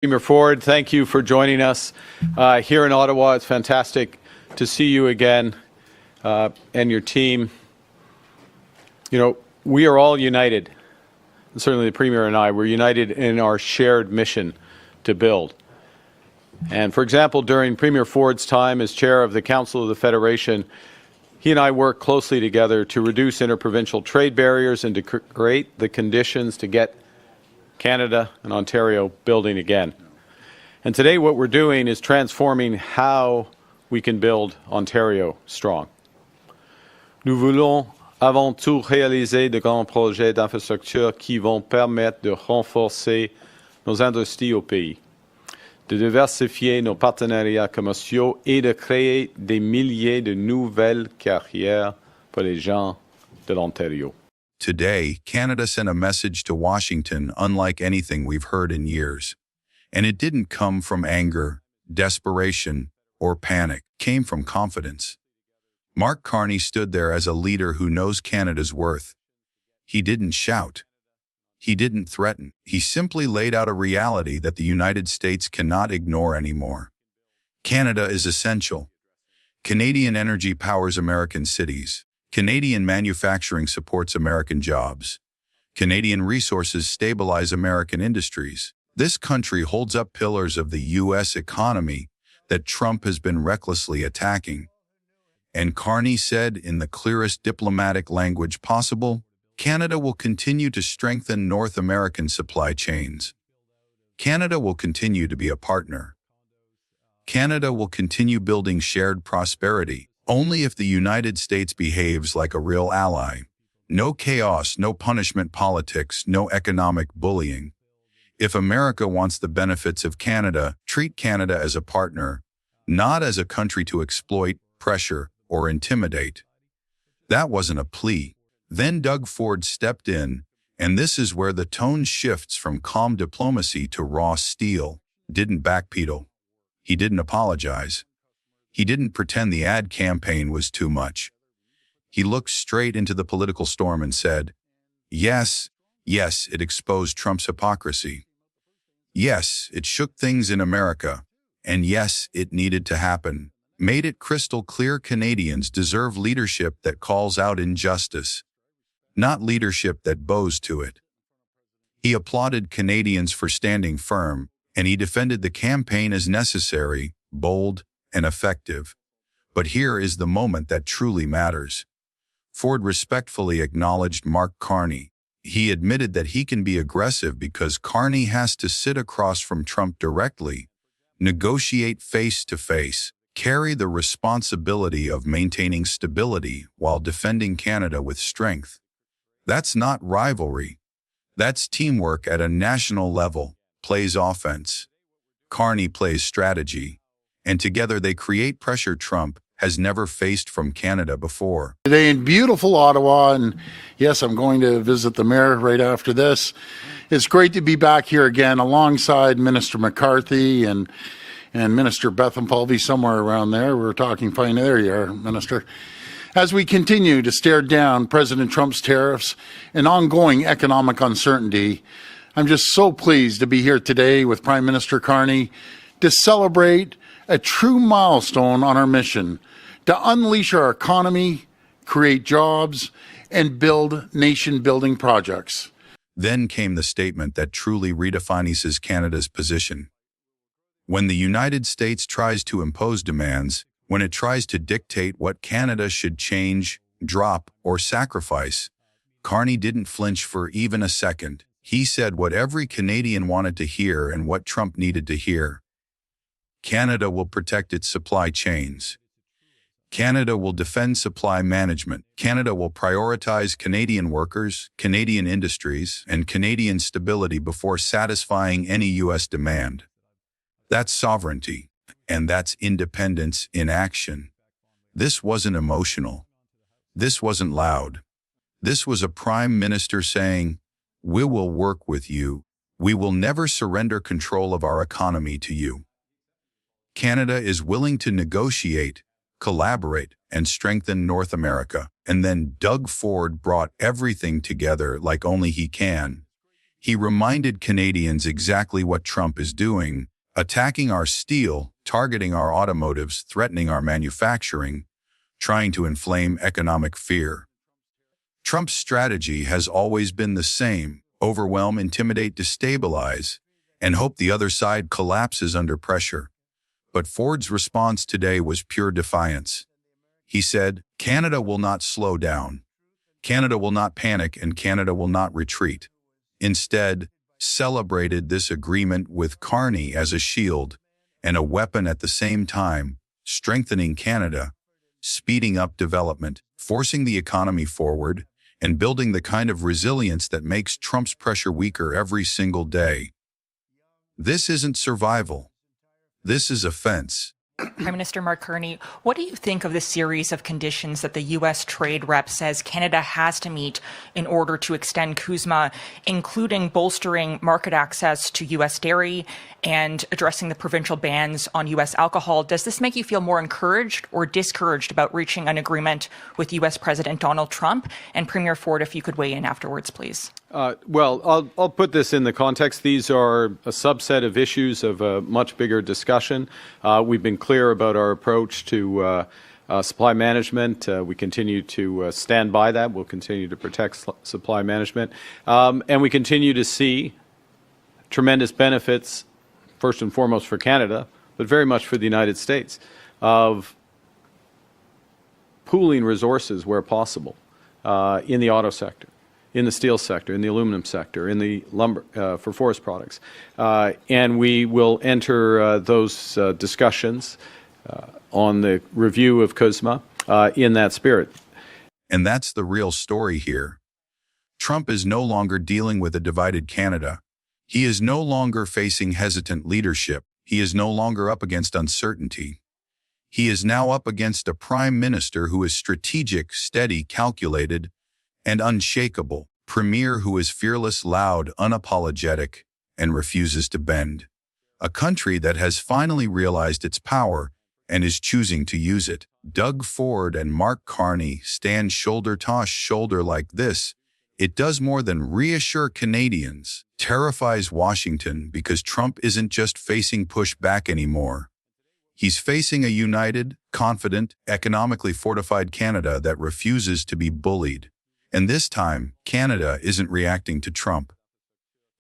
Premier Ford, thank you for joining us here in Ottawa. It's fantastic to see you again and your team. You know, we are all united. Certainly the Premier and I, we're united in our shared mission to build. And for example, during Premier Ford's time as chair of the Council of the Federation, he and I worked closely together to reduce interprovincial trade barriers and to create the conditions to get Canada and Ontario building again. And today what we're doing is transforming how we can build Ontario strong. Nous voulons avant tout réaliser de grands projets d'infrastructure qui vont permettre de renforcer nos industries au pays, de diversifier nos partenariats commerciaux et de créer des milliers de nouvelles carrières pour les gens de l'Ontario. Today, Canada sent a message to Washington unlike anything we've heard in years. And it didn't come from anger, desperation, or panic. It came from confidence. Mark Carney stood there as a leader who knows Canada's worth. He didn't shout. He didn't threaten. He simply laid out a reality that the United States cannot ignore anymore. Canada is essential. Canadian energy powers American cities. Canadian manufacturing supports American jobs. Canadian resources stabilize American industries. This country holds up pillars of the U.S. economy that Trump has been recklessly attacking. And Carney said in the clearest diplomatic language possible, Canada will continue to strengthen North American supply chains. Canada will continue to be a partner. Canada will continue building shared prosperity. Only if the United States behaves like a real ally. No chaos, no punishment politics, no economic bullying. If America wants the benefits of Canada, treat Canada as a partner, not as a country to exploit, pressure, or intimidate. That wasn't a plea. Then Doug Ford stepped in, and this is where the tone shifts from calm diplomacy to raw steel. Didn't backpedal. He didn't apologize. He didn't pretend the ad campaign was too much. He looked straight into the political storm and said, yes, it exposed Trump's hypocrisy. Yes, it shook things in America. And yes, it needed to happen. Made it crystal clear Canadians deserve leadership that calls out injustice, not leadership that bows to it. He applauded Canadians for standing firm, and he defended the campaign as necessary, bold, and effective. But here is the moment that truly matters. Ford respectfully acknowledged Mark Carney. He admitted that he can be aggressive because Carney has to sit across from Trump directly, negotiate face-to-face, carry the responsibility of maintaining stability while defending Canada with strength. That's not rivalry. That's teamwork at a national level. Plays offense. Carney plays strategy. And together they create pressure Trump has never faced from Canada before. Today in beautiful Ottawa, and yes, I'm going to visit the mayor right after this. It's great to be back here again alongside Minister McCarthy and Minister Bethlenfalvy, somewhere around there. We're talking fine. There you are, Minister. As we continue to stare down President Trump's tariffs and ongoing economic uncertainty, I'm just so pleased to be here today with Prime Minister Carney to celebrate a true milestone on our mission to unleash our economy, create jobs, and build nation-building projects. Then came the statement that truly redefines Canada's position. When the United States tries to impose demands, when it tries to dictate what Canada should change, drop, or sacrifice, Carney didn't flinch for even a second. He said what every Canadian wanted to hear and what Trump needed to hear. Canada will protect its supply chains. Canada will defend supply management. Canada will prioritize Canadian workers, Canadian industries, and Canadian stability before satisfying any U.S. demand. That's sovereignty, and that's independence in action. This wasn't emotional. This wasn't loud. This was a Prime Minister saying, "We will work with you. We will never surrender control of our economy to you." Canada is willing to negotiate, collaborate, and strengthen North America. And then Doug Ford brought everything together like only he can. He reminded Canadians exactly what Trump is doing, attacking our steel, targeting our automotives, threatening our manufacturing, trying to inflame economic fear. Trump's strategy has always been the same: overwhelm, intimidate, destabilize, and hope the other side collapses under pressure. But Ford's response today was pure defiance. He said, "Canada will not slow down. Canada will not panic, and Canada will not retreat." Instead, celebrated this agreement with Carney as a shield and a weapon at the same time, strengthening Canada, speeding up development, forcing the economy forward, and building the kind of resilience that makes Trump's pressure weaker every single day. This isn't survival. This is offense. Prime Minister Mark Carney, what do you think of the series of conditions that the U.S. trade rep says Canada has to meet in order to extend CUSMA, including bolstering market access to U.S. dairy and addressing the provincial bans on U.S. alcohol? Does this make you feel more encouraged or discouraged about reaching an agreement with U.S. President Donald Trump? And Premier Ford, if you could weigh in afterwards, please. Well, I'll put this in the context. These are a subset of issues of a much bigger discussion. We've been clear about our approach to supply management. We continue to stand by that. We'll continue to protect supply management. And we continue to see tremendous benefits, first and foremost for Canada, but very much for the United States, of pooling resources where possible in the auto sector, in the steel sector, in the aluminum sector, in the lumber, for forest products. And we will enter those discussions on the review of CUSMA in that spirit. And that's the real story here. Trump is no longer dealing with a divided Canada. He is no longer facing hesitant leadership. He is no longer up against uncertainty. He is now up against a prime minister who is strategic, steady, calculated, and unshakable, premier who is fearless, loud, unapologetic, and refuses to bend. A country that has finally realized its power and is choosing to use it. Doug Ford and Mark Carney stand shoulder to shoulder like this. It does more than reassure Canadians, terrifies Washington, because Trump isn't just facing pushback anymore. He's facing a united, confident, economically fortified Canada that refuses to be bullied. And this time, Canada isn't reacting to Trump.